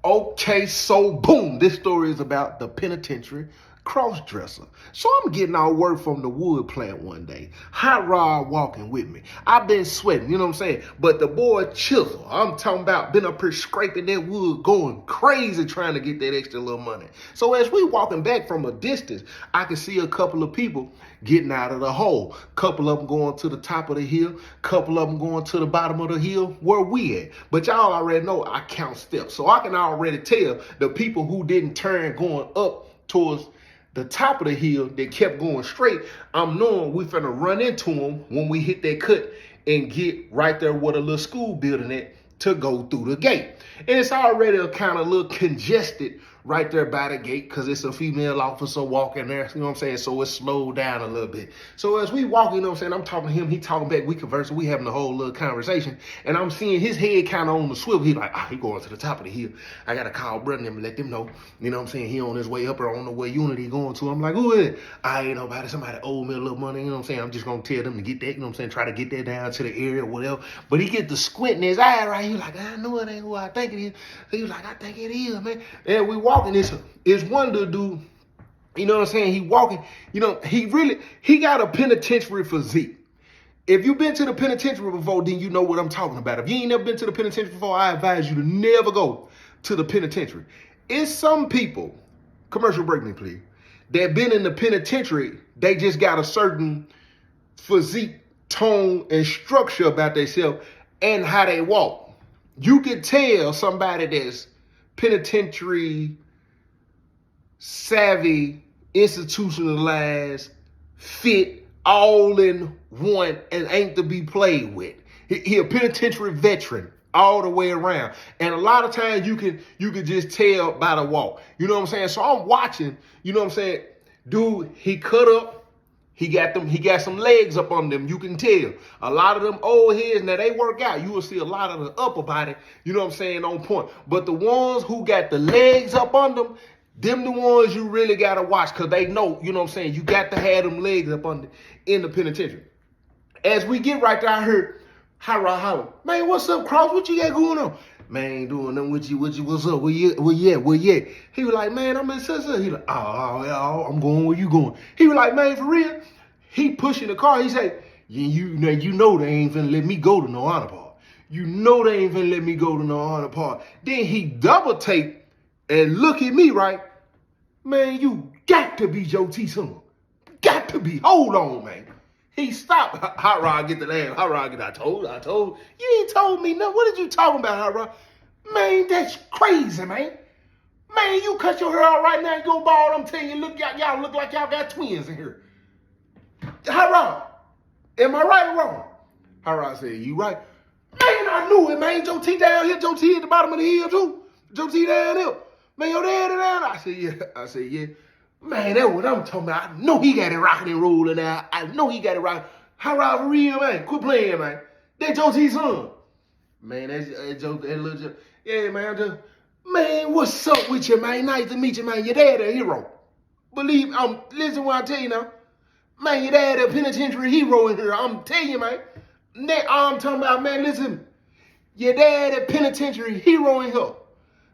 Okay, so boom, this story is about the penitentiary cross-dresser. So I'm getting all work from the wood plant one day. Hot Rod walking with me. I've been sweating, you know what I'm saying? But the boy Chisel, I'm talking about, been up here scraping that wood, going crazy trying to get that extra little money. So as we walking back from a distance, I can see a couple of people getting out of the hole. Couple of them going to the top of the hill, couple of them going to the bottom of the hill where we at. But y'all already know I count steps. So I can already tell the people who didn't turn going up towards the top of the hill that kept going straight. I'm knowing we finna run into them when we hit that cut and get right there where the little school building at to go through the gate. And it's already a kind of little congested right there by the gate because it's a female officer walking there, you know what I'm saying? So it slowed down a little bit. So as we walk, you know what I'm saying, I'm talking to him, he talking back, we conversing, we having a whole little conversation, and I'm seeing his head kind of on the swivel. He like, he going to the top of the hill. I got to call brother and let them know, you know what I'm saying, he on his way up or on the way Unity going to. I'm like, who is it? I ain't nobody, somebody owe me a little money, you know what I'm saying? I'm just going to tell them to get that, you know what I'm saying, try to get that down to the area or whatever. But he get the squint in his eye, right? He like, I know it ain't who I think it is. He was like, I think it is, man. And we walking this. It's one little dude, you know what I'm saying? He walking, you know, he got a penitentiary physique. If you've been to the penitentiary before, then you know what I'm talking about. If you ain't never been to the penitentiary before, I advise you to never go to the penitentiary. It's some people, commercial break me please, that been in the penitentiary, they just got a certain physique, tone, and structure about themselves and how they walk. You can tell somebody that's penitentiary savvy, institutionalized, fit, all in one, and ain't to be played with. He a penitentiary veteran all the way around. And a lot of times you can just tell by the walk. You know what I'm saying? So I'm watching, you know what I'm saying? Dude, he cut up. He got some legs up on them. You can tell. A lot of them old heads, now they work out. You will see a lot of the upper body, you know what I'm saying, on point. But the ones who got the legs up on them the ones you really got to watch because they know, you know what I'm saying, you got to have them legs up on in the penitentiary. As we get right there, I heard, holla, man, what's up, Cross? What you got going on? Man, ain't doing nothing with you, what's up? Where you at? He was like, man, I'm in such. He like, I'm going where you going. He was like, man, for real? He pushing the car. He said, you know they ain't finna let me go to no honor part. You know they ain't finna let me go to no honor part. Then he double take and look at me, right? Man, you got to be Joe T. son. Got to be. Hold on, man. He stopped. Hot Rod get the laugh. Hot Rod get, I told. You ain't told me nothing. What did you talking about, Hot Rod? Man, that's crazy, man. Man, you cut your hair out right now and go bald. I'm telling you, look, y'all look like y'all got twins in here. Hot Rod, am I right or wrong? Hot Rod said, you right. Man, I knew it, man. Joe T down here. Joe T at the bottom of the hill, too. Joe T down here. Man, your daddy down there? I said, yeah. Man, that's what I'm talking about. I know he got it rocking and rolling now. I know he got it rocking. How right for real, man? Quit playing, man. That Joe T's son. Man, that's Joe, that little Joe. Yeah, man, man, what's up with you, man? Nice to meet you, man. Your dad a hero. Believe, listen what I tell you now. Man, your dad a penitentiary hero in here. I'm telling you, man. I'm talking about, man, listen. Your dad a penitentiary hero in here.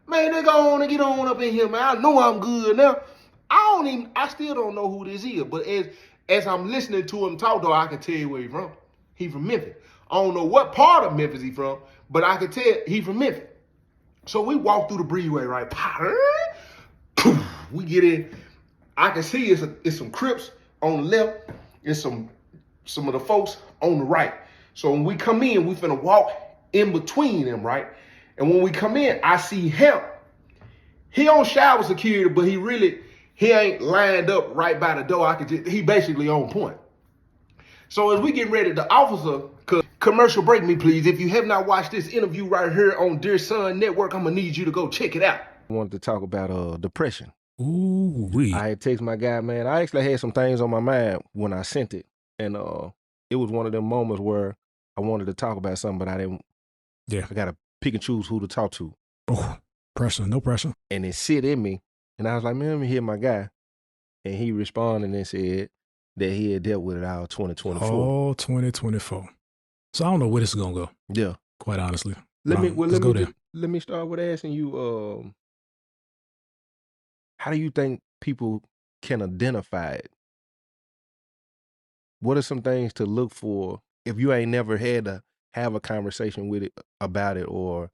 Man, they go on and get on up in here, man. I know I'm good now. I still don't know who this is, but as I'm listening to him talk, though, I can tell you where he's from. He from Memphis. I don't know what part of Memphis he from, but I can tell he from Memphis. So we walk through the breezeway, right? We get in. I can see it's some Crips on the left. It's some of the folks on the right. So when we come in, we finna walk in between them, right? And when we come in, I see him. He don't shower security, but he ain't lined up right by the door. He basically on point. So as we get ready, the officer, commercial break me please. If you have not watched this interview right here on Dear Son Network, I'm gonna need you to go check it out. I wanted to talk about depression. Ooh-wee. I had text my guy, man. I actually had some things on my mind when I sent it. And it was one of them moments where I wanted to talk about something, but I didn't. Yeah. I gotta pick and choose who to talk to. Oh, pressure, no pressure. And it sit in me. And I was like, man, let me hear my guy. And he responded and said that he had dealt with it all 2024. Oh, 2024. So I don't know where this is going to go. Yeah. Quite honestly. Let me go there. Let me start with asking you, how do you think people can identify it? What are some things to look for if you ain't never had to have a conversation with it about it, or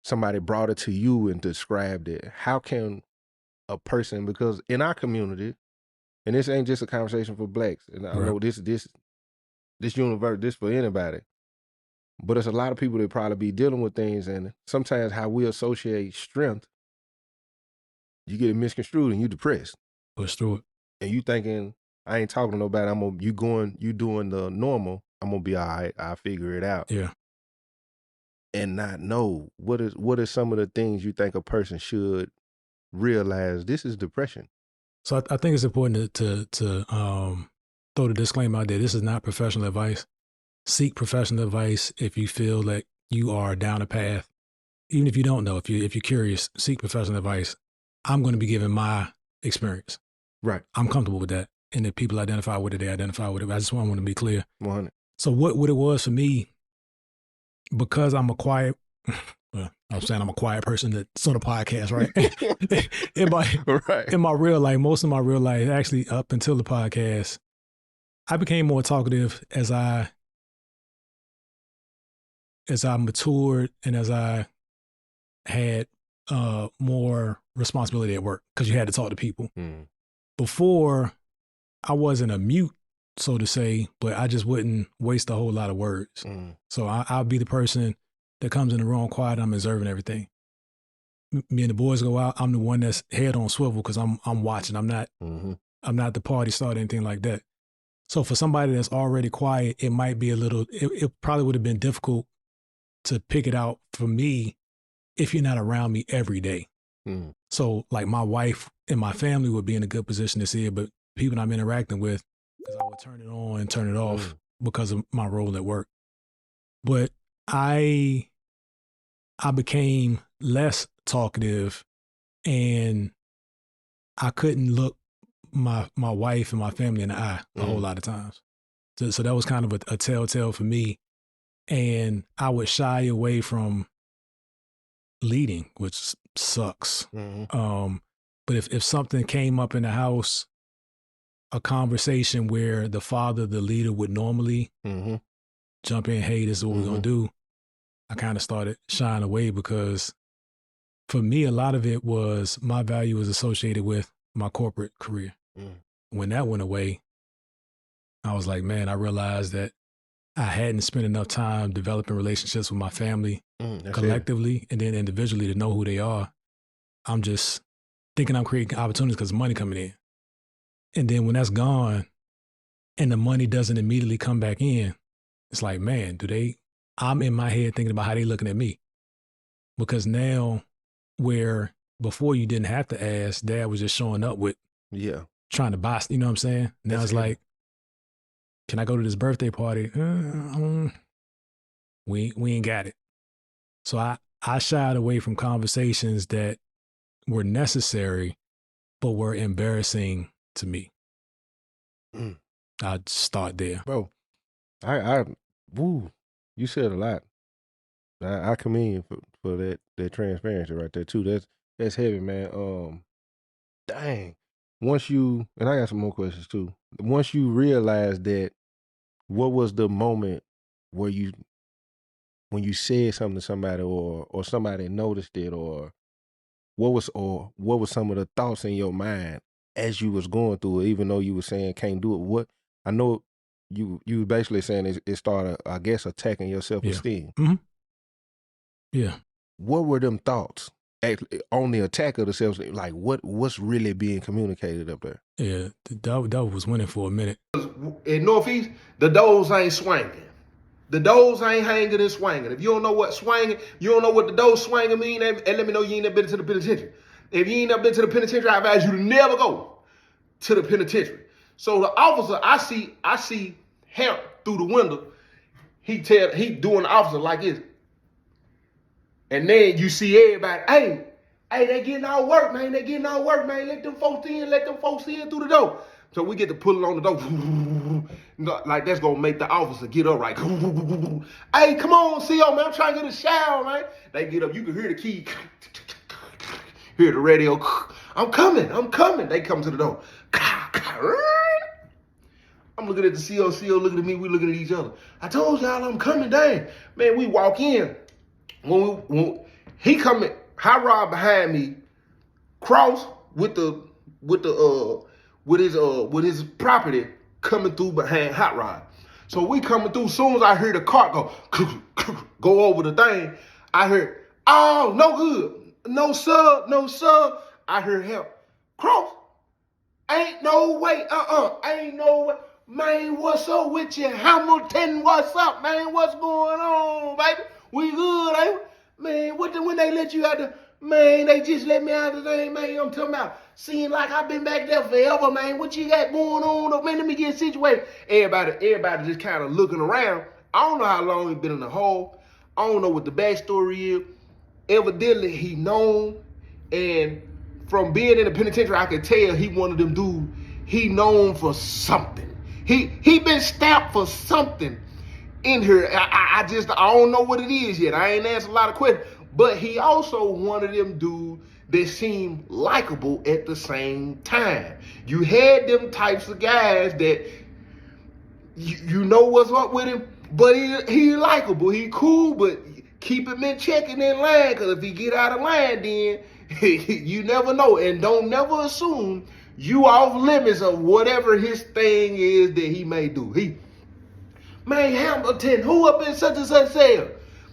somebody brought it to you and described it? How can a person, because in our community, and this ain't just a conversation for blacks, and I know this universe, this for anybody, but it's a lot of people that probably be dealing with things, and sometimes how we associate strength, you get it misconstrued and you depressed. Push through it. And you thinking, I ain't talking to nobody, you doing the normal, I'm gonna be all right, I'll figure it out. Yeah. And not know what are some of the things you think a person should realize this is depression. So I think it's important to throw the disclaimer out there. This is not professional advice. Seek professional advice if you feel like you are down a path. Even if you don't know, if you're curious, seek professional advice. I'm going to be giving my experience. Right. I'm comfortable with that. And if people identify with it, they identify with it. I just want to be clear. 100. So what it was for me, because I'm a quiet, I'm saying I'm a quiet person that's on a podcast, right? in my real life, most of my real life, actually up until the podcast, I became more talkative as I matured and as I had more responsibility at work, because you had to talk to people. Before, I wasn't a mute, so to say, but I just wouldn't waste a whole lot of words. So I'll be the person that comes in the room quiet. I'm observing everything. Me and the boys go out. I'm the one that's head on swivel because I'm watching. I'm not the party starter, anything like that. So for somebody that's already quiet, it might be it probably would have been difficult to pick it out for me if you're not around me every day. So like my wife and my family would be in a good position to see it, but people I'm interacting with, because I would turn it on and turn it off because of my role at work. But I became less talkative, and I couldn't look my wife and my family in the eye a whole lot of times. So that was kind of a telltale for me. And I would shy away from leading, which sucks. But if something came up in the house, a conversation where the father, the leader, would normally jump in, hey, this is what we're going to do, I kind of started shying away, because for me, a lot of it was my value was associated with my corporate career. When that went away, I was like, man, I realized that I hadn't spent enough time developing relationships with my family collectively and then individually to know who they are. I'm just thinking I'm creating opportunities because money coming in. And then when that's gone and the money doesn't immediately come back in, it's like, man, I'm in my head thinking about how they looking at me. Because now, where before you didn't have to ask, dad was just showing up with trying to buy, you know what I'm saying? Now it's like, can I go to this birthday party? We ain't got it. So I shied away from conversations that were necessary, but were embarrassing to me. I'd start there. Bro, you said a lot. I commend you for that transparency right there too. That's heavy, man. Dang. Once you, and I got some more questions too. Once you realize that, what was the moment where when you said something to somebody, or somebody noticed it, or what was some of the thoughts in your mind as you was going through it, even though you were saying can't do it? What I know you basically saying it started, I guess, attacking your self-esteem. Yeah. What were them thoughts on the attack of the self-esteem? Like what's really being communicated up there? Yeah, the dove was winning for a minute. In Northeast, the doors ain't swinging. The doors ain't hanging and swinging. If you don't know what swinging, you don't know what the doors swinging mean, and let me know you ain't never been to the penitentiary. If you ain't never been to the penitentiary, I advise you to never go to the penitentiary. So the officer, I see him through the window. He doing the officer like this. And then you see everybody, hey, they getting all work, man. They getting all work, man. Let them folks in through the door. So we get to pull it on the door. Like that's gonna make the officer get up right. Hey, come on, CO, man. I'm trying to get a shower, man. They get up, you can hear the key. Hear the radio. I'm coming. They come to the door. I'm looking at the CO looking at me, we looking at each other. I told y'all I'm coming, dang. Man, we walk in. When he coming, Hot Rod behind me, Cross with his property coming through behind Hot Rod. So we coming through, soon as I hear the cart go over the thing, I heard, oh, no good. No sir. I heard him. Cross, ain't no way, ain't no way. Man, what's up with you? Hamilton, what's up, man? What's going on, baby? We good, ain't we? Man, when they let you out the, man, they just let me out of the thing, man. I'm talking about, seem like I've been back there forever, man. What you got going on? Man, let me get situated. Everybody just kind of looking around. I don't know how long he been in the hole. I don't know what the backstory is. Evidently, he known, and from being in the penitentiary, I could tell he one of them dudes, he known for something. He been stamped for something in here. I don't know what it is yet. I ain't answered a lot of questions. But he also one of them dudes that seem likable at the same time. You had them types of guys that you know what's up with him, but he likable. He cool, but keep him in check and in line, because if he get out of line, then you never know. And don't never assume you off limits of whatever his thing is that he may do. Man, Hamilton, who up in such and such cell?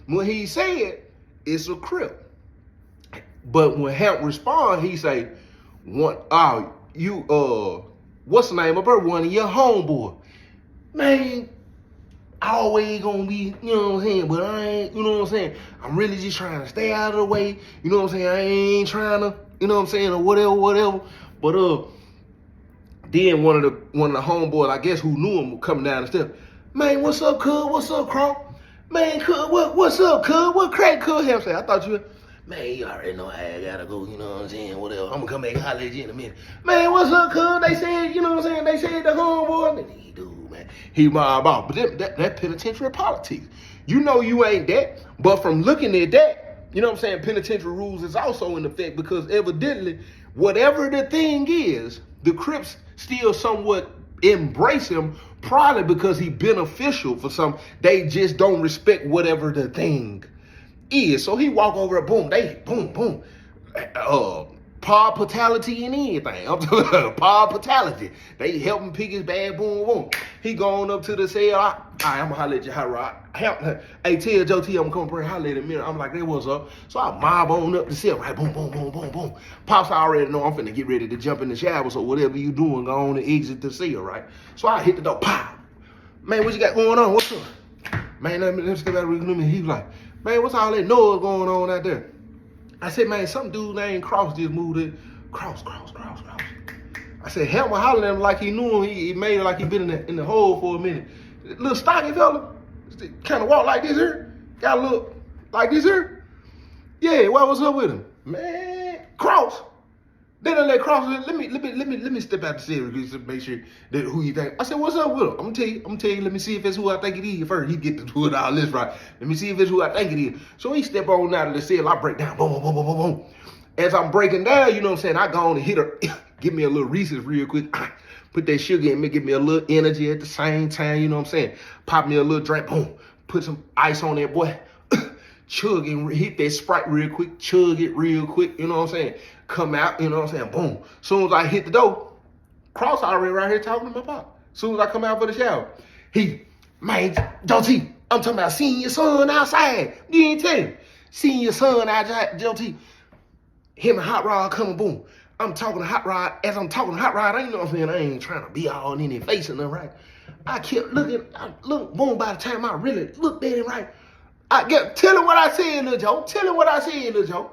When he said, it's a crip. But when Hamp respond, he say, what's the name of her? One of your homeboy. Man, always gonna be, you know what I'm saying, but I ain't, you know what I'm saying, I'm really just trying to stay out of the way, you know what I'm saying, I ain't trying to, you know what I'm saying, or whatever, but then one of the homeboys, I guess, who knew him coming down the steps, man, what's up, cuz, what's up, Crow, man, cuz, what's up, cuz, what crack, cuz, Ham say, I thought you, man, you already know how I gotta go, you know what I'm saying, whatever, I'm gonna come back and holler at you in a minute, man, what's up, cuz, they said, you know what I'm saying, they said the homeboy, he do, man, he my about, but that penitentiary politics, you know you ain't that, but from looking at that, you know what I'm saying, penitentiary rules is also in effect, because evidently, whatever the thing is, the Crips still somewhat embrace him, probably because he beneficial for some, they just don't respect whatever the thing is. So he walk over and boom, they boom, Paul Patality and anything. I'm talking about Paul Patality. They help him pick his bag, boom. He going up to the cell. I'm gonna holler at you, Hot Rod. Hey, tell Joe T I'm gonna come bring holler at him. I'm like, hey, what's up? So I mob on up the cell, right? Boom. Pops already know I'm finna get ready to jump in the shower, so whatever you doing, go on and exit the cell, right? So I hit the door, pow. Man, what you got going on? What's up? Man, let me step out of the room. He was like, man, what's all that noise going on out there? I said, man, some dude named Cross just moved in. Cross. I said, help me holler at him like he knew him. He made it like he been in the hole for a minute. Little stocky fella, kind of walk like this here. Got a look like this here. Yeah, what's up with him? Man, Cross. Then I let Cross, let me step out the series to make sure that who you think. I said, what's up with him? I'm gonna tell you, let me see if it's who I think it is first. He get to do it all this right. Let me see if it's who I think it is. So he step on out of the cell, I break down, boom. As I'm breaking down, you know what I'm saying, I go on and hit her, give me a little Reese's real quick, put that sugar in me, give me a little energy at the same time, you know what I'm saying, pop me a little drink, boom, put some ice on that boy, chug and hit that Sprite real quick, chug it real quick, you know what I'm saying, come out, you know what I'm saying, boom. Soon as I hit the door, Cross already right here talking to my pop. Soon as I come out for the shower, man, Joe T, I'm talking about seeing your son outside. You ain't tell him. Seeing your son outside, Joe T. Him and Hot Rod coming, boom. I'm talking to Hot Rod. As I'm talking to Hot Rod, I ain't know what I'm saying. I ain't trying to be all in his face and nothing, right? I kept looking, boom, by the time I really looked at him, right? Tell him what I said, Lil Joe.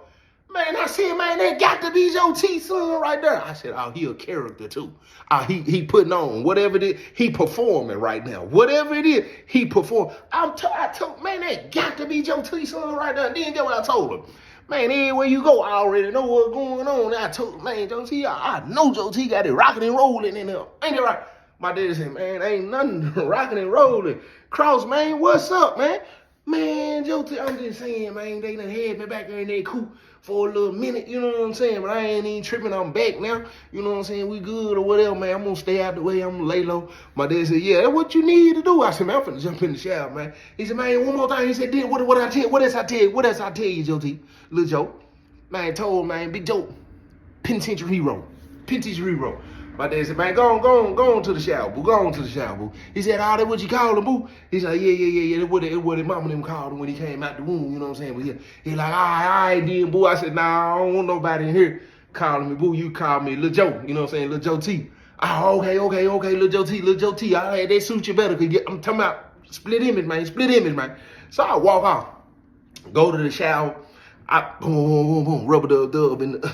Man, I said, man, that got to be Joe T's son right there. I said, oh, he a character too. He putting on whatever it is. He performing right now. Whatever it is, he perform. I told, man, that got to be Joe T's son right there. And then get what I told him. Man, anywhere you go, I already know what's going on. I told him, man, Joe T, I know Joe T got it rocking and rolling in there. Ain't it right? My daddy said, man, ain't nothing rocking and rolling. Cross, man, what's up, man? Man, Joe T, I'm just saying, man, they done had me back there in that coop for a little minute, you know what I'm saying? But I ain't even tripping, I'm back now. You know what I'm saying? We good or whatever, man. I'm gonna stay out the way, I'm gonna lay low. My dad said, yeah, that's what you need to do. I said, man, I'm finna jump in the shower, man. He said, man, one more thing. He said, what else I tell you, Joe T? Little Joe. Man, told, man, Big Joe, penitentiary hero. My dad said, man, go on to the shower, boo. Go on to the shower, boo. He said, oh, that what you call him, boo? He said, yeah. That's what his mama them called him when he came out the womb, you know what I'm saying? But he like, all right, then, boo. I said, nah, I don't want nobody in here calling me, boo. You call me Lil Joe, you know what I'm saying? Lil Joe T. Oh, okay, Lil Joe T. All right, that suits you better, because I'm talking about split image, man. So I walk off, go to the shower, I boom, rubber dub, and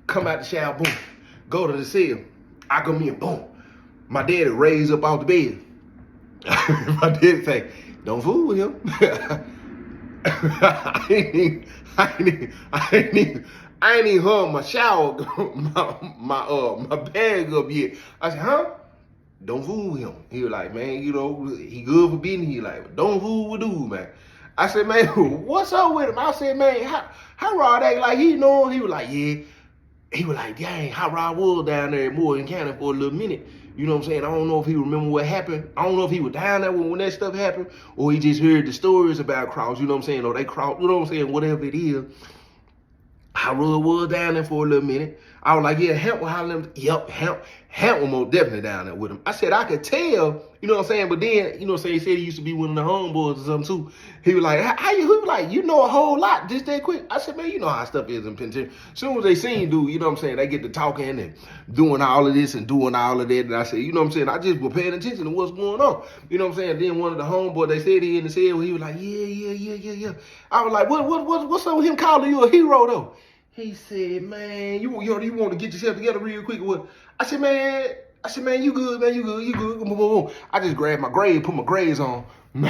come out the shower, boom, go to the cell. I come in, boom. My daddy raised up off the bed. My daddy say, don't fool with him. I ain't even hung my shower, my bag up yet. I said, huh? Don't fool with him. He was like, man, you know, he good for being here. Like, don't fool with dude, man. I said, man, what's up with him? I said, man, how Rod act like he know him? He was like, yeah. He was like, dang, how Rod was down there in Morgan County for a little minute. You know what I'm saying? I don't know if he remember what happened. I don't know if he was down there when that stuff happened, or he just heard the stories about Cross, you know what I'm saying? Or they Cross, you know what I'm saying? Whatever it is. How Rod was down there for a little minute. I was like, yeah, Hamp was hollering. Yep, Hamp was most definitely down there with him. I said, I could tell, you know what I'm saying? But then, you know what I'm saying? He said he used to be one of the homeboys or something too. He was like, he was like, you know a whole lot just that quick. I said, man, you know how stuff is in penitentiary. As soon as they seen dude, you know what I'm saying? They get to talking and doing all of this and doing all of that. And I said, you know what I'm saying? I just was paying attention to what's going on. You know what I'm saying? Then one of the homeboys, they said he in the cell, he was like, yeah. I was like, what's up with him calling you a hero though? He said, man, you want to get yourself together real quick or what? I said, man, you good, man, you good. Boom. I just grabbed my grade, put my grades on. My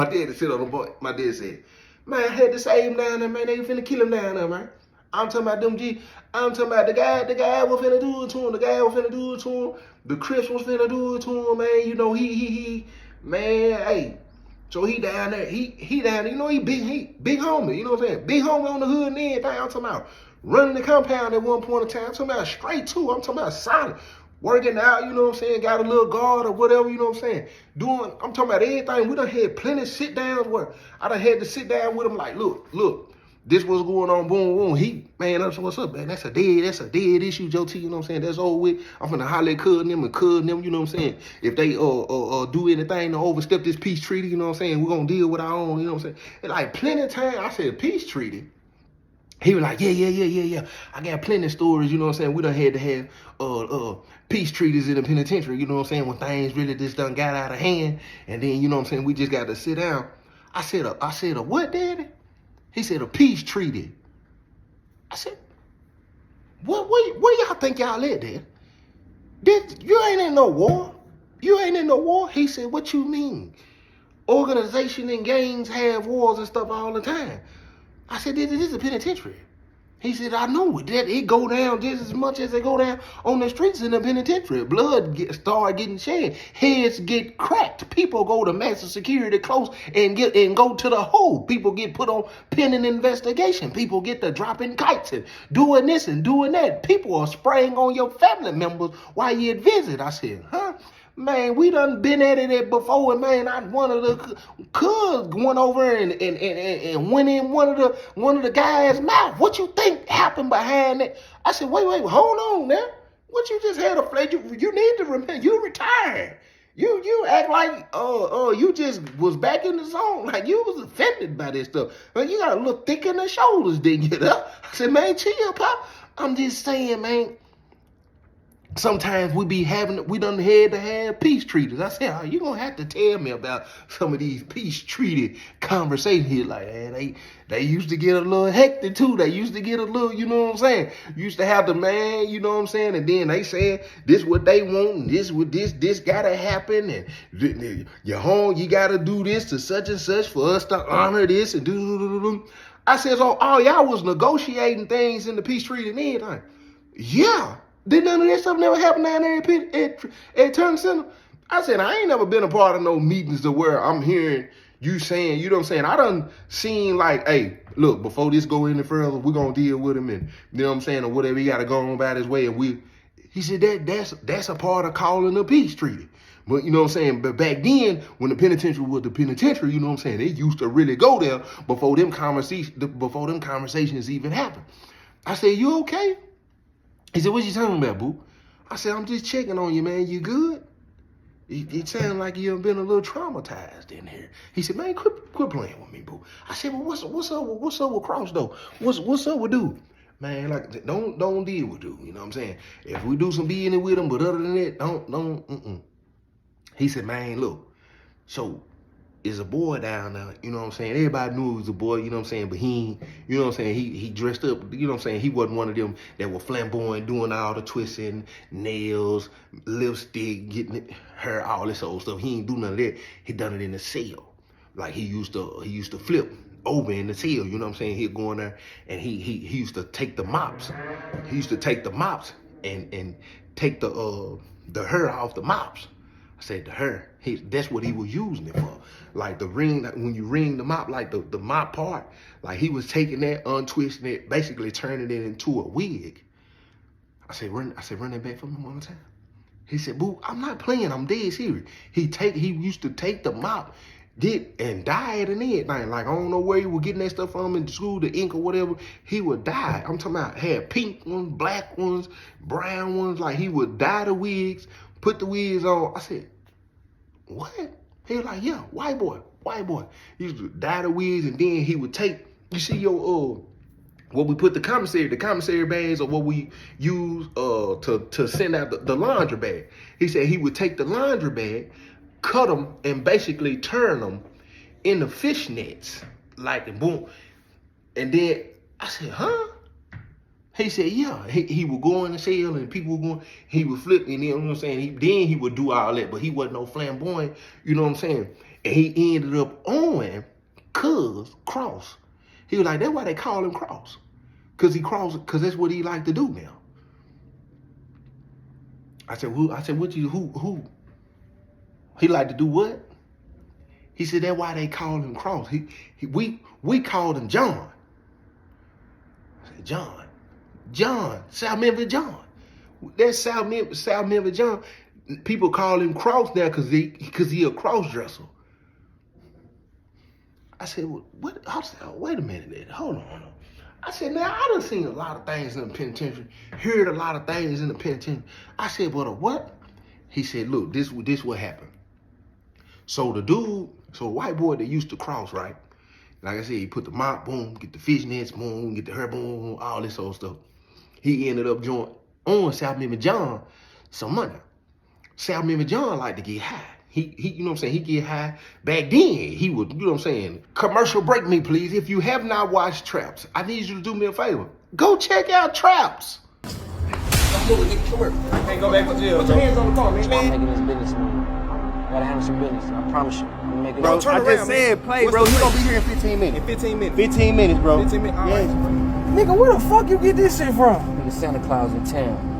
dad sit on the boy. My dad said, man, I had to save him down there, man. They finna kill him down there, man. I'm talking about them G. I'm talking about the guy was finna do it to him. The Chris was finna do it to him, man. You know, he, man, hey. So he down there, he down there, you know, he big homie, you know what I'm saying? Big homie on the hood and everything. I'm talking about running the compound at one point in time. I'm talking about straight too. I'm talking about solid. Working out, you know what I'm saying? Got a little guard or whatever, you know what I'm saying? I'm talking about everything. We done had plenty of sit downs where I done had to sit down with him like, look, this what's going on, boom. Man, that's what's up, man. That's a dead issue, Joe T, you know what I'm saying? That's over with. I'm finna holler at cousin them, you know what I'm saying? If they do anything to overstep this peace treaty, you know what I'm saying? We're gonna deal with our own, you know what I'm saying? And like plenty of time, I said peace treaty. He was like, yeah. I got plenty of stories, you know what I'm saying? We done had to have peace treaties in the penitentiary, you know what I'm saying? When things really just done got out of hand, and then, you know what I'm saying, we just got to sit down. I said a what, Daddy? He said, a peace treaty. I said, where y'all think y'all at, Dad? You ain't in no war. He said, what you mean? Organization and gangs have wars and stuff all the time. I said, this is a penitentiary. He said, I know it. It go down just as much as they go down on the streets in the penitentiary. Blood start getting shed. Heads get cracked. People go to maximum security close and go to the hole. People get put on pending investigation. People get to dropping kites and doing this and doing that. People are spraying on your family members while you at visit. I said, huh? Man, we done been at it before, and man, one of the cuz went over and went in one of the guys' mouth. What you think happened behind it? I said, wait, hold on now. What you just had a flag? You need to remember, you retired. You act like you just was back in the zone, like you was offended by this stuff. Man, you got a little thick in the shoulders, didn't you? I said, man, chill, Pop. I'm just saying, man. Sometimes we done had to have peace treaties. I said, you gonna have to tell me about some of these peace treaty conversations here. Like, man, they used to get a little hectic too. They used to get a little, you know what I'm saying? Used to have the man, you know what I'm saying? And then they said, this what they want, and this gotta happen, and your home, you gotta do this to such and such for us to honor this and do. I said, so y'all was negotiating things in the peace treaty and everything. Yeah. Did none of that stuff never happen down there at Turner Center? I said, I ain't never been a part of no meetings to where I'm hearing, You saying, you know what I'm saying? I done seen like, hey, look, before this go any further, we're gonna deal with him and you know what I'm saying, or whatever, he gotta go on about his way. And he said that's a part of calling a peace treaty. But you know what I'm saying? But back then, when the penitentiary was the penitentiary, you know what I'm saying, they used to really go there before them conversations even happened. I said, you okay? He said, what you talking about, boo? I said, I'm just checking on you, man. You good? It sounds like you've been a little traumatized in here. He said, man, quit playing with me, boo. I said, well, what's up with Cross though? What's up with dude? Man, like don't deal with dude. You know what I'm saying? If we do some being with him, but other than that, don't. He said, man, look, so is a boy down there, you know what I'm saying? Everybody knew he was a boy, you know what I'm saying? But he, you know what I'm saying? He dressed up, you know what I'm saying? He wasn't one of them that were flamboyant, doing all the twisting, nails, lipstick, getting it, hair, all this old stuff. He ain't do none of that. He done it in the cell. Like he used to flip over in the cell, you know what I'm saying? He'd go in there and he used to take the mops. He used to take the mops and take the hair off the mops. I said the hair, that's what he was using it for. Like the ring, when you ring the mop, like the mop part, like he was taking that, untwisting it, basically turning it into a wig. I said, run that back for me one more time. He said, boo, I'm not playing, I'm dead serious. He used to take the mop, and dye it and everything. Like I don't know where he was getting that stuff from in school, the ink or whatever. He would dye. I'm talking about had pink ones, black ones, brown ones. Like he would dye the wigs, put the wigs on. I said, what? He was like, yeah, white boy. He used to dye the wigs and then he would take, you see your, what we put the commissary bags or what we use to send out the laundry bag. He said he would take the laundry bag, cut them, and basically turn them into fishnets, like boom. And then I said, huh? He said, yeah. He would go in the cell and people were going, he would flip, and then, you know what I'm saying, then he would do all that, but he wasn't no flamboyant, you know what I'm saying? And he ended up on Cross. He was like, that's why they call him Cross. Because that's what he like to do now. I said, who? He like to do what? He said, that's why they call him Cross. We called him John. I said, John, South Memphis John. That's South Memphis John. People call him Cross now because he a cross dresser. I said, what? Wait a minute, hold on. I said, now I done seen a lot of things in the penitentiary, heard a lot of things in the penitentiary. I said, but what? He said, look, this what happened. So the white boy that used to cross, right? Like I said, he put the mop, boom, get the fishnets, boom, get the hair, boom, all this old stuff. He ended up on South Memphis John some money. South Memphis John liked to get high. He you know what I'm saying, he get high. Back then, he would, you know what I'm saying, commercial break me, please. If you have not watched Traps, I need you to do me a favor. Go check out Traps. I can't go back to jail. Put your hands on the car, man. I'm making this business move. Gotta handle some business. I promise you. I'm making Bro, it. turn I around, just man. said play, What's bro. the You play? gonna be here in 15 minutes. In 15 minutes. 15 minutes, bro. 15 minutes. All Yes. right. Nigga, where the fuck you get this shit from? Nigga, Santa Claus in town.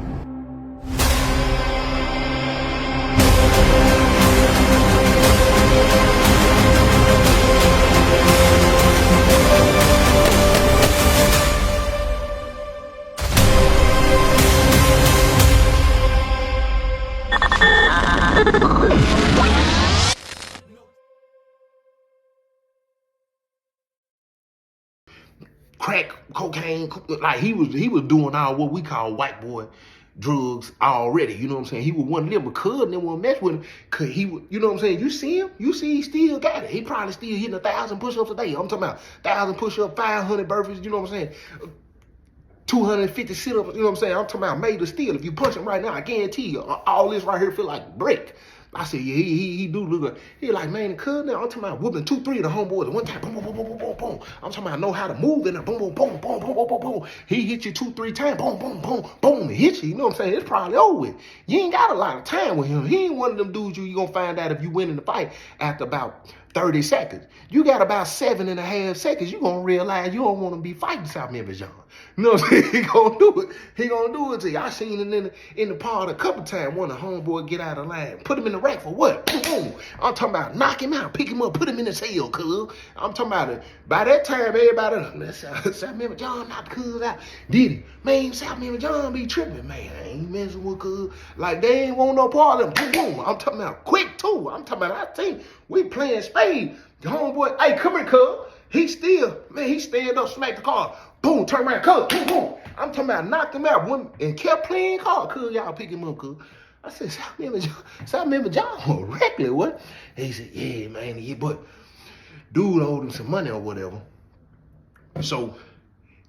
Crack, cocaine, like he was doing all what we call white boy drugs already. You know what I'm saying? He was one of them, but Cud didn't want to mess with him because he was, you know what I'm saying? You see him? You see he still got it. He probably still hitting 1,000 push-ups a day. I'm talking about 1,000 push-ups, 500 burpees, you know what I'm saying? 250 sit-ups, you know what I'm saying? I'm talking about made of steel. If you punch him right now, I guarantee you, all this right here feel like brick. I said, yeah, he do look good. He like, man, the Cud now, I'm talking about whooping 2-3 of the homeboys at one time. Boom, boom, boom, boom, boom, boom, boom. I'm talking about know how to move in there. Boom, boom, boom, boom, boom, boom, boom, boom. He hit you 2-3 times. Boom, boom, boom, boom. He hit you. You know what I'm saying? It's probably over with. You ain't got a lot of time with him. He ain't one of them dudes you gonna find out if you win in the fight after about 30 seconds. You got about 7.5 seconds. You gonna realize you don't want to be fighting South Memphis John. You know what I'm saying? He gonna do it. He gonna do it to you. I seen it in the part a couple times. One of the homeboy get out of line, put him in the rack for what? Boom. I'm talking about knock him out, pick him up, put him in the cell, cuz. I'm talking about it. By that time, everybody, South Member John knocked cuz out. Did he? Man, South Member John be tripping, man. I ain't messing with cuz. Like, they ain't want no part of them. Boom, boom. I'm talking about quick, too. I'm talking about, I think we playing spade. The homeboy, hey, come here, cuz. He stand up, smack the car. Boom, turn around, cuz. Boom, boom. I'm talking about knocked him out and kept playing car, cuz. Y'all pick him up, cuz. I said, South Member John was reckless, what? He said, yeah, man, but dude owed him some money or whatever. So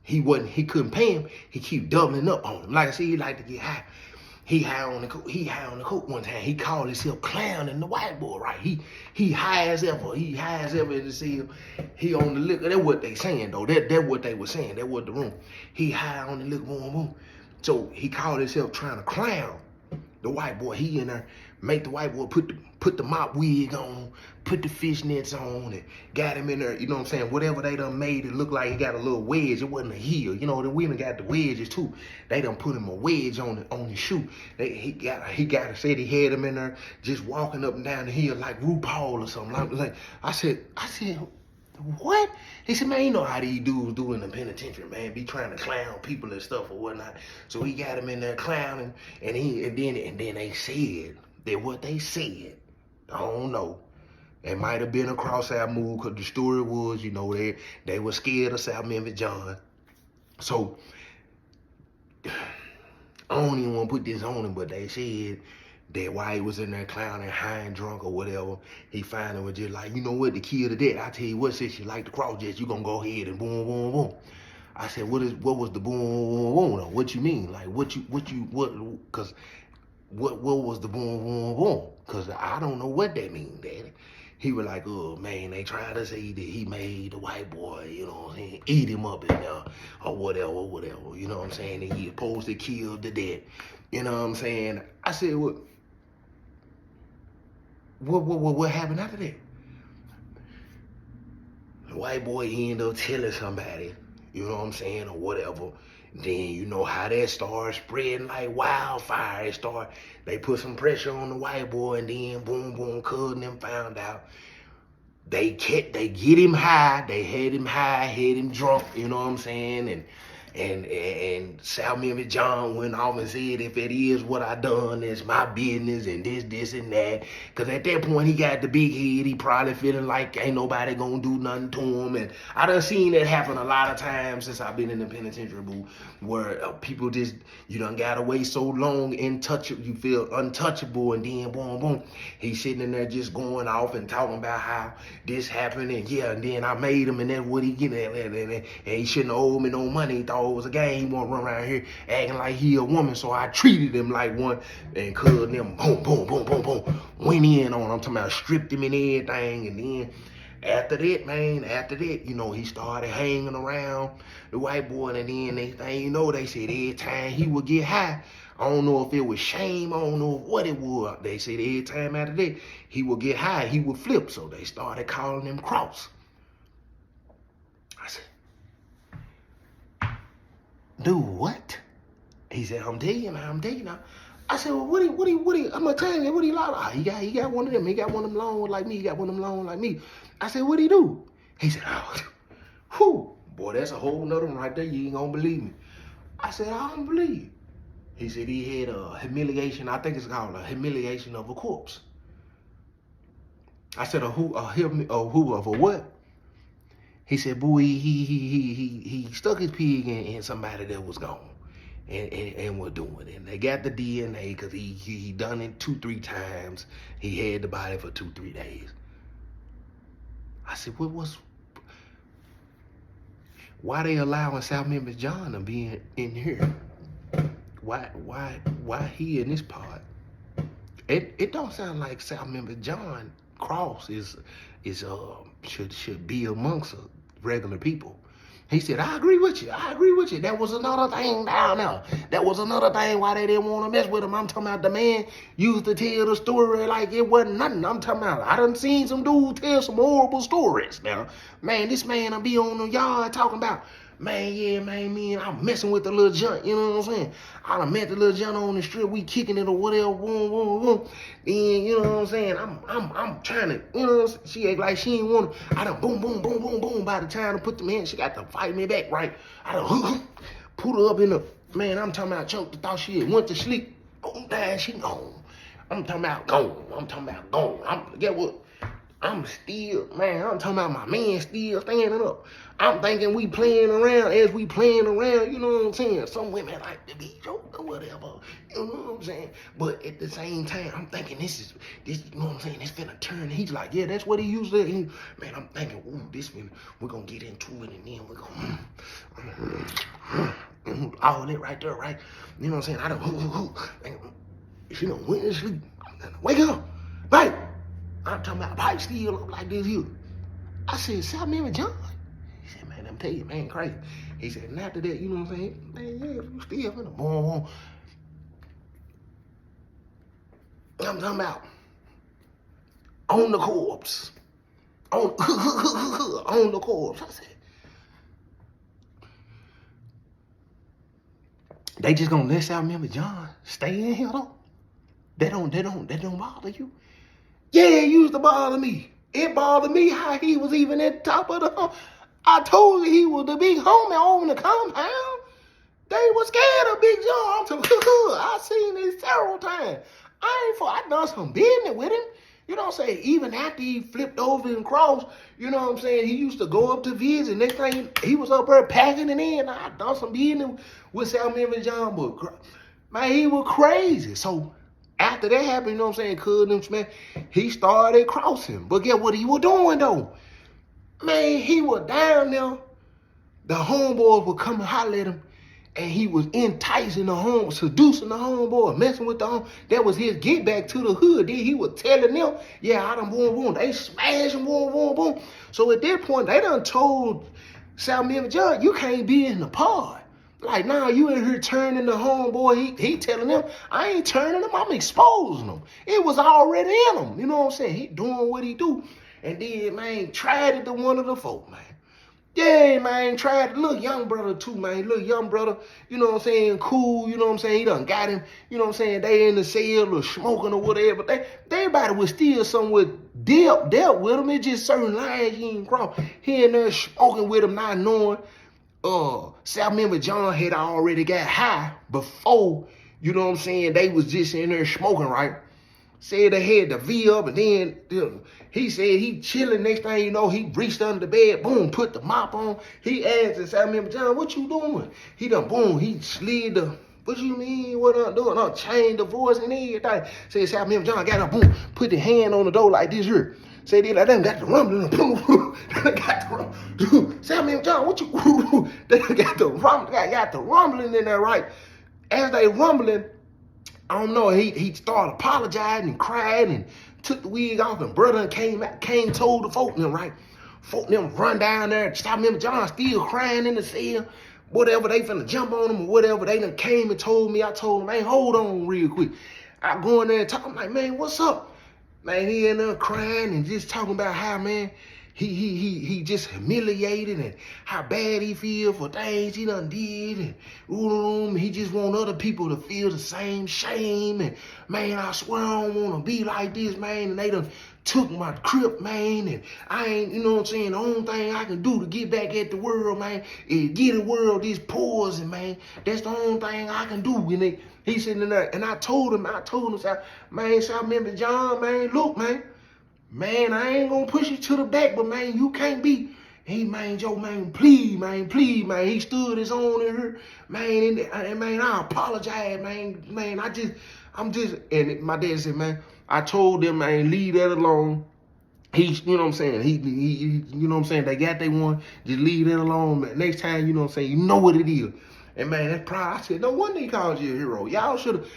he couldn't pay him. He keep doubling up on him. Like I said, he like to get high. He high on the coke one time. He called himself clowning the white boy, right? He high as ever. He high as ever in the cell. He on the liquor. That's what they saying though. That's what they were saying. That was the room. He high on the liquor, boom, boom. So he called himself trying to clown the white boy. He in there, make the white boy put the mop wig on, put the fishnets on, and got him in there, you know what I'm saying? Whatever they done made it look like he got a little wedge. It wasn't a heel. You know, the women got the wedges too. They done put him a wedge on his shoe. Said he had him in there just walking up and down the hill like RuPaul or something. Like I said, what? He said, man, you know how these dudes do in the penitentiary, man. Be trying to clown people and stuff or whatnot. So he got him in there clowning, and then they said that what they said, I don't know. It might have been a cross-eyed move, because the story was, you know, they were scared of South Memphis John. So I don't even want to put this on him, but they said that while he was in there clowning, high and drunk or whatever, he finally was just like, you know what, the key to that, I tell you what, since you like the cross jets, you gonna go ahead and boom, boom, boom. I said, what was the boom, boom, boom, though? What you mean? Like, cause what was the boom, boom, boom? Cause I don't know what that mean, Daddy. He was like, oh man, they tried to say that he made the white boy, you know what I'm saying, eat him up in there, or whatever, you know what I'm saying, and he supposed to kill the dead, you know what I'm saying? I said, what happened after that? The white boy ended up telling somebody, you know what I'm saying, or whatever. Then you know how that started spreading like wildfire. They put some pressure on the white boy, and then boom, boom, cuz and them found out. They get him high, they had him drunk, you know what I'm saying, and South Memphis John went off and said, if it is what I done, it's my business, and this and that. Because at that point, he got the big head. He probably feeling like ain't nobody gonna do nothing to him. And I done seen that happen a lot of times since I've been in the penitentiary booth, where people just, you done got away so long, you feel untouchable, and then boom, boom, he's sitting in there just going off and talking about how this happened, and yeah, and then I made him, and that's what he getting at, and he shouldn't have owed me no money. He thought it was a game. He won't run around here acting like he a woman, so I treated him like one, and cuz them boom, boom, boom, boom, boom, went in on him. I'm talking about stripped him and everything, and then after that, you know, he started hanging around the white boy, and then next thing you know, they said every time he would get high, I don't know if it was shame, I don't know what it was. They said every time after that, he would get high, he would flip, so they started calling him Cross. I said, dude, what? He said, I'm telling you now. I said, well, what he, I'm gonna tell you, what he like? He got one of them. He got one of them long like me. I said, what he do? He said, oh, whew, boy, that's a whole nother one right there. You ain't gonna believe me. I said, I don't believe you. He said he had a humiliation. I think it's called a humiliation of a corpse. I said, a who of a what? He said, boy, he stuck his pig in somebody that was gone. And was doing it. And they got the DNA because he done it 2-3 times. He had the body for 2-3 days. I said, why they allowing South Memphis John to be in here? Why he in this part? It don't sound like South Memphis John Cross should be amongst regular people. He said, I agree with you. That was another thing down there. That was another thing why they didn't want to mess with him. I'm talking about the man used to tell the story like it wasn't nothing. I'm talking about, I done seen some dudes tell some horrible stories now. Man, this man will be on the yard talking about, Man, yeah, man, I'm messing with the little junk, you know what I'm saying? I done met the little junk on the strip, we kicking it or whatever, boom, boom, boom. Then, you know what I'm saying? I'm trying to, you know what I'm saying? She act like she ain't want to. I done boom, boom, boom, boom, boom. By the time to put them in, she got to fight me back, right? I done put her up in the, man, I'm talking about choked, thought she had went to sleep. Oh, damn, she gone. I'm talking about gone. Get what? I'm still, man, I'm talking about my man still standing up. I'm thinking we playing around as we playing around, you know what I'm saying? Some women like to be joked or whatever, you know what I'm saying? But at the same time, I'm thinking this, you know what I'm saying? It's finna turn. And he's like, yeah, that's what he used to. Man, I'm thinking, ooh, this finna, we're gonna get into it and then we're gonna, all that right there, right? You know what I'm saying? I don't, she done went to sleep. Wake up, right? I'm talking about pipe still up like this here. I said, South Memphis John. He said, man, I'm telling you, man, crazy. He said, and after that, you know what I'm saying? Man, yeah, you still finna boom. I'm talking about on the corpse. On the corpse. I said, they just gonna let South Memphis John stay in here though? They don't bother you? Yeah, it used to bother me. It bothered me how he was even at the top of the. I told you he was the big homie on the compound. They were scared of Big John. I seen this several times. I done some business with him. You know what I'm saying? Even after he flipped over and crossed, you know what I'm saying? He used to go up to visit. Next thing, he was up there packing it in. I done some business with South Memphis John, but man, he was crazy. So after that happened, you know what I'm saying, cuz man, he started crossing. But guess what he was doing though? Man, he was down there. The homeboys would come and holler at him, and he was enticing the home, seducing the homeboy, messing with the home. That was his get back to the hood. Then he was telling them, yeah, I done boom, boom. They smashing, boom, boom, boom. So at that point, they done told South Memphis John, you can't be in the pod. Like, nah, you in here turning the homeboy. He telling them, I ain't turning them, I'm exposing them. It was already in him. You know what I'm saying? He doing what he do. And then, man, tried it to one of the folk, man. Yeah, man, tried it. Little young brother, too, man. Little young brother, you know what I'm saying, cool, you know what I'm saying? He done got him, you know what I'm saying? They in the cell or smoking or whatever. But everybody was still somewhat dealt with him. It's just certain lines he ain't cross. He in there smoking with him, not knowing South Memphis John had already got high before, you know what I'm saying, they was just in there smoking, right? Said they had the V up, and then he said he chilling. Next thing you know, he reached under the bed, boom, put the mop on. He asked South Memphis John, what you doing? He done, boom, he slid the, what you mean, what I'm doing? I changed the voice and everything. Said South Memphis John got up, boom, put the hand on the door like this here. Say they like them got the rumbling, boom, they got the rumbling. South Memphis John, what you? They got the rumbling in there, right? As they rumbling, I don't know, he started apologizing and cried and took the wig off, and brother came told the folk them, right? Folk them run down there. South Memphis John still crying in the cell. Whatever, they finna jump on him or whatever. They done came and told me. I told them, hey, hold on real quick. I go in there and talk. I'm like, man, what's up? Man, he in there crying and just talking about how, man, he just humiliated and how bad he feel for things he done did, and he just want other people to feel the same shame, and man, I swear I don't want to be like this, man, and they done took my crib, man, and I ain't, you know what I'm saying, the only thing I can do to get back at the world, man, is get the world this poison, man. That's the only thing I can do. And he sitting in there, and I told him, man, South Memphis John, man, look, man, I ain't gonna push you to the back, but man, you can't be. Hey, man, Joe, man, please, man. He stood his own in here, man, and man, I apologize, man, I'm just, and my dad said, man, I told them, man, leave that alone. You know what I'm saying? He you know what I'm saying? They got they one, just leave that alone, man. Next time, you know what I'm saying, you know what it is. And man, that's pride. I said, no wonder he called you a hero. Y'all should have,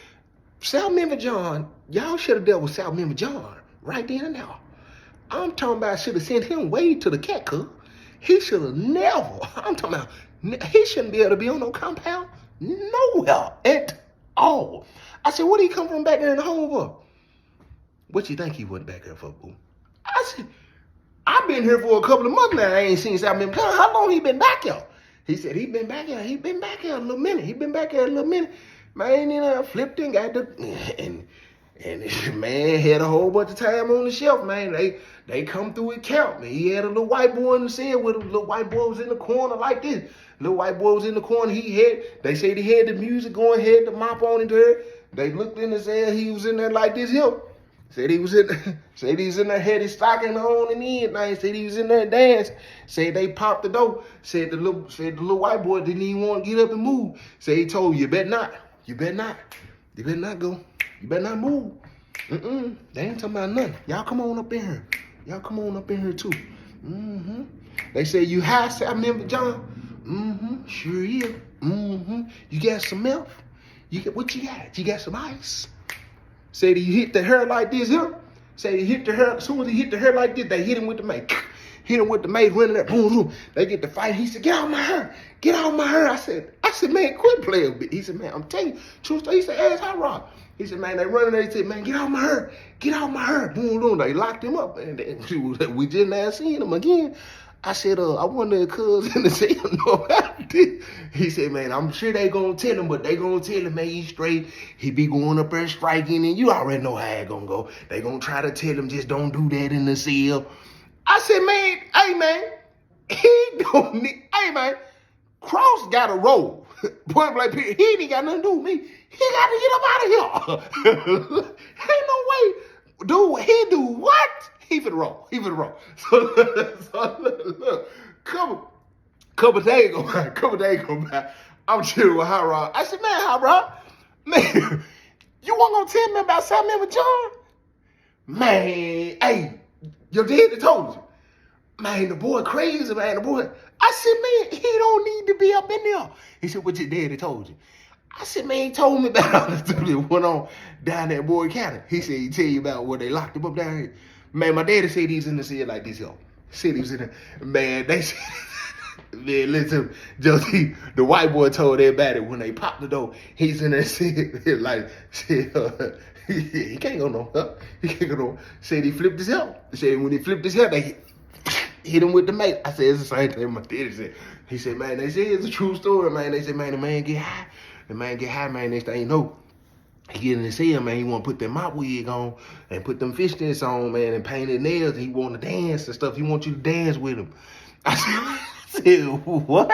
South Memphis John, y'all should have dealt with South Memphis John right then and now. I'm talking about should have sent him way to the cat cook. He should have never, I'm talking about, he shouldn't be able to be on no compound nowhere at all. I said, what did he come from back there in the home for? What you think he went back there for, boo? I said, I've been here for a couple of months now. I ain't seen South Memphis John. How long he been back here? He said he been back here a little minute. Man, you know, flipped and got the and man had a whole bunch of time on the shelf, man. They come through and count me. He had a little white boy in the cell with him. Little white boy was in the corner like this. Little white boy was in the corner. They said he had the music going, had the mop on into it. They looked in the cell. He was in there like this here. Said he was in there, had his stocking on and in. Now, said he was in there dancing. Said they popped the door. Said the little white boy didn't even want to get up and move. Said he told you better not go. You better not move. They ain't talking about nothing. Y'all come on up in here too. They say you high, say I remember John. Sure is. You got some milk? What you got? You got some ice? Said he hit the hair like this here. Said he hit the hair. As soon as he hit the hair like this, they hit him with the maid. Hit him with the maid running there. Boom, boom. They get the fight. He said, get out my hair. Get out my hair. I said, man, quit playing with me. He said, man, I'm telling you, true story. He said, ask Hot Rod. He said, man, they running there. He said, man, get out my hair. Get out my hair. Boom, boom. They locked him up. And we just not seeing him again. I said, I wonder if cuz in the cell know about this. He said, man, I'm sure they gonna tell him, but they gonna tell him, man, he's straight. He be going up there striking, and you already know how it gonna go. They gonna try to tell him, just don't do that in the cell. I said, man, hey, man, he don't need, hey, man, Cross gotta roll. Point blank period. He ain't got nothing to do with me. He gotta get up out of here. Ain't no way. Dude, he do what? He finna roll. So look, couple days go by. I'm chilling with Hot Rod. I said, man, Hot Rod, man, you weren't gonna tell me about something with John? Man, hey, your daddy told you. Man, the boy crazy, man, the boy. I said, man, he don't need to be up in there. He said, what your daddy told you? I said, man, he told me about all the stuff that went on down there in Boyd County. He said, he tell you about where they locked him up down here. Man, my daddy said he's in the cell like this, yo. Said he was in there. Man, they said, man, listen, Josie, the white boy told everybody when they popped the door, he's in there saying, like, he can't go no. He can't go no. Said he flipped his head. Said when he flipped his head, they hit him with the mate. I said, it's the same thing my daddy said. He said, man, they said it's a true story, man. They said, man, the man get high. Man, next thing you know, he get in his cell, man, he want to put that mop wig on and put them fishnets on, man, and paint his nails. He want to dance and stuff. He want you to dance with him. I said, what?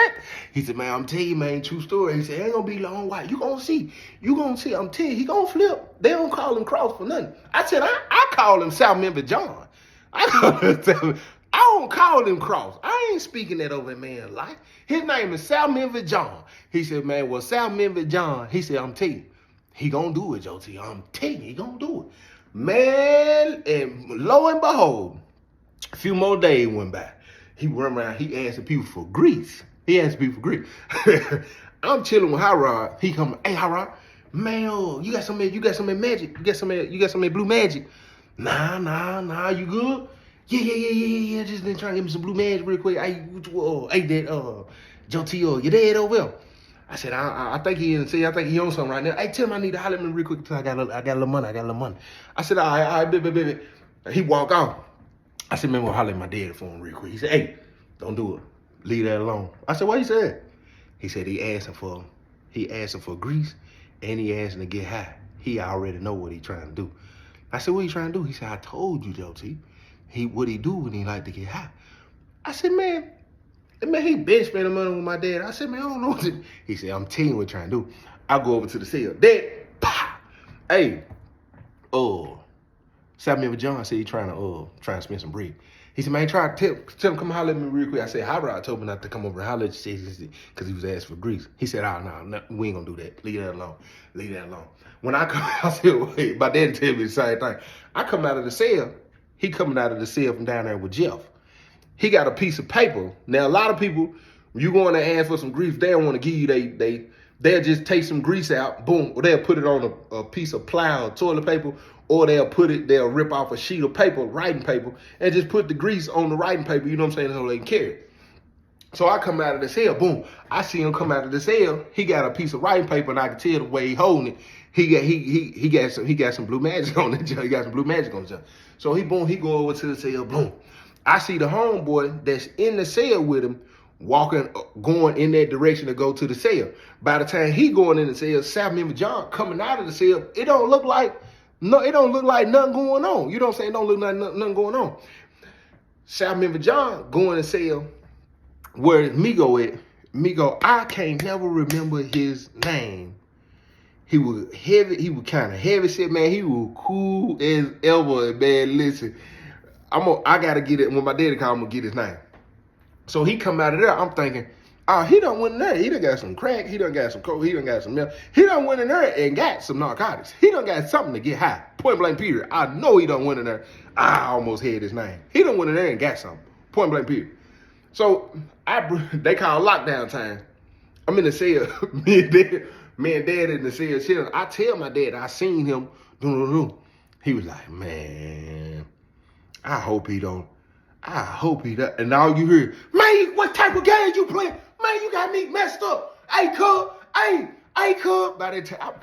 He said, man, I'm telling you, man, true story. He said, ain't gonna be long while. You gonna see. I'm telling you, he gonna flip. They don't call him Cross for nothing. I said, I call him South Member John. I don't call him Cross. I ain't speaking that over that man's life. His name is South Member John. He said, man, well, South Member John, he said, I'm telling you, he gonna do it, J.T. I'm telling you, he gonna do it. Man, and lo and behold, a few more days went by. He run around, he asking people for grease. I'm chilling with Hot Rod. He come, hey, Hot Rod, man, you got some magic? You got some blue magic? Nah, you good? Yeah. Just been trying to get me some blue magic real quick. That J.T. Your dad over there. I said, I think he in. See, I think he on something right now. Hey, tell him I need to holler at me real quick because I got a little money. I said, all right, baby. He walk off. I said, man, we'll holler at my dad for him real quick. He said, hey, don't do it. Leave that alone. I said, what he said? He said he asking for grease and he asking to get high. He already know what he trying to do. I said, what he trying to do? He said, I told you, J.T. What he do when he like to get high. I said, man, he been spending money with my dad. I said, man, I don't know what to. He said, I'm telling you what you're trying to do. I go over to the cell. Dad, pow. Hey, South Member John said he trying to spend some bread. He said, man, tell him come holler at me real quick. I said, Hot Rod told me not to come over and holler at you because he was asking for grease. He said, no, we ain't gonna do that. Leave that alone. When I come, I said, wait, my dad tell me the same thing. I come out of the cell. He coming out of the cell from down there with Jeff. He got a piece of paper. Now, a lot of people, when you going to ask for some grease, they don't want to give you, they'll just take some grease out, boom, or they'll put it on a piece of ply or toilet paper, or they'll rip off a sheet of paper, writing paper, and just put the grease on the writing paper, you know what I'm saying, so they can carry it. So I come out of the cell, boom, I see him come out of the cell, he got a piece of writing paper, and I can tell the way he holding it, he got some blue magic on it, So he go over to the cell, boom. I see the homeboy that's in the cell with him walking, going in that direction to go to the cell. By the time he going in the cell, South Member John coming out of the cell, it don't look like nothing going on. You know what I'm saying? It don't look like nothing going on. South Member John going to cell where Migo at. Migo, I can't never remember his name. He was heavy. He was kind of heavy set, man. He was cool as ever, man. Listen, I gotta get it. When my daddy called, I'm gonna get his name. So he come out of there. I'm thinking, oh, he done went in there. He done got some crack. He done got some coke. He done got some milk. He done went in there and got some narcotics. He done got something to get high. Point blank period. I know he done went in there. I almost had his name. He done went in there and got something. Point blank period. So they call lockdown time. I'm in the cell. Me and dad in the cell chilling. I tell my dad I seen him. He was like, man, I hope he don't. And all you hear, man, what type of game you playing? Man, you got me messed up. Hey, cuz. By that time,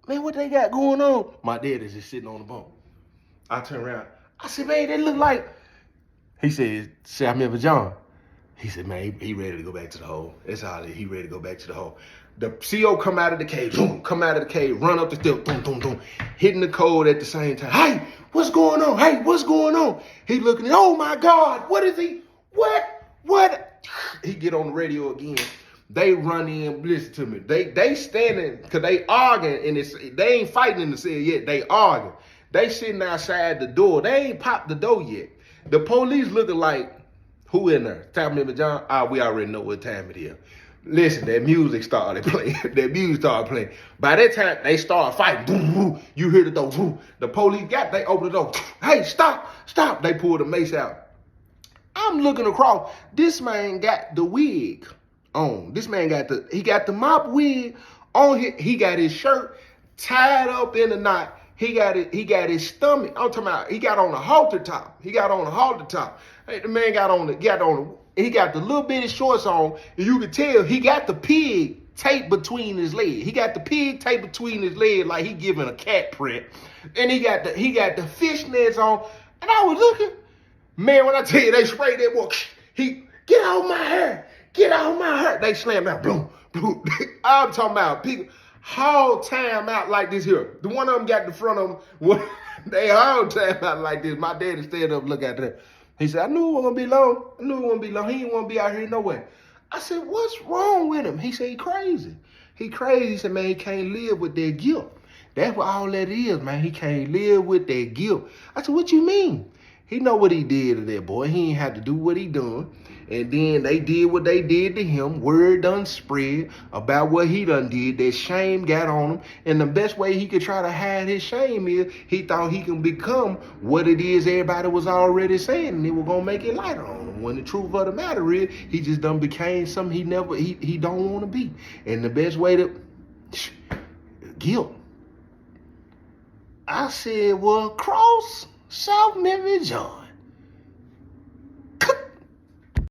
man, what they got going on? My dad is just sitting on the bunk. I turn around. I said, man, they look like. He said, South Member John. He said, man, he ready to go back to the hole. That's all he ready to go back to the hole. The CO come out of the cage, run up the stairs, hitting the code at the same time. Hey, what's going on? Hey, what's going on? He looking at, oh my God, what is he? What? He get on the radio again. They run in, listen to me. They standing, because they arguing, and they ain't fighting in the cell yet. They arguing. They sitting outside the door. They ain't popped the door yet. The police looking like, who in there? South Member John? We already know what time it is. Listen, that music started playing. By that time, they started fighting. You hear the door. The police they open the door. Hey, stop. They pulled the mace out. I'm looking across. This man got the wig on. This man got the mop wig on. He got his shirt tied up in a knot. He got his stomach. I'm talking about he got on a halter top. Hey, the man he got the little bitty shorts on, and you can tell he got the pig taped between his legs. He got the pig taped between his legs like he giving a cat print. And he got the fishnets on. And I was looking, man, when I tell you they sprayed that boy, get out my hair. They slammed out, boom. I'm talking about people haul time out like this here. The one of them got the front of them. They haul time out like this. My daddy stand up and look at that. He said, I knew it wasn't going to be long. He didn't want to be out here no way. I said, what's wrong with him? He said, he crazy. He said, man, he can't live with that guilt. That's what all that is, man. He can't live with that guilt. I said, what you mean? He know what he did to that boy. He ain't had to do what he done. And then they did what they did to him. Word done spread about what he done did. That shame got on him. And the best way he could try to hide his shame is he thought he can become what it is everybody was already saying. And it was going to make it lighter on him. When the truth of the matter is, he just done became something he don't want to be. And the best way to... guilt. I said, well, cross South Memphis John.